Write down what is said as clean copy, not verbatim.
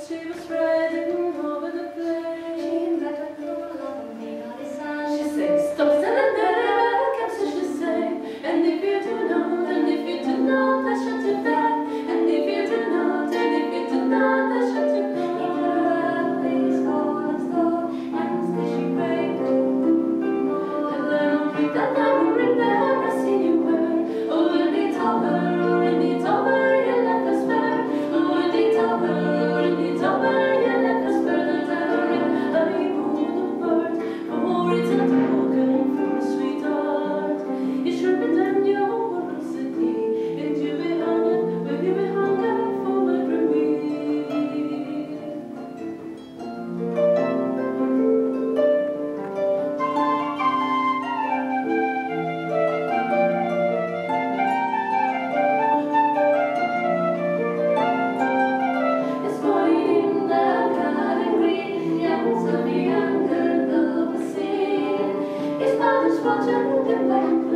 She was riding over the plain. She said, stop standing there, can't she say? And if you do not, I shut you back. And if you do not, I shut you back. Please call us door, and stay she pray. And then I'll keep that memory there, I see you were. Oh, and it's over, you left us bare. Oh, and it's over, you left us bare. That I would have worked for it's not broken for a sweetheart. You should be done your city, and you be hungry, but you be hungry for my dream. It's falling in the garden green, young, so the younger love is seen. His father's watching the back.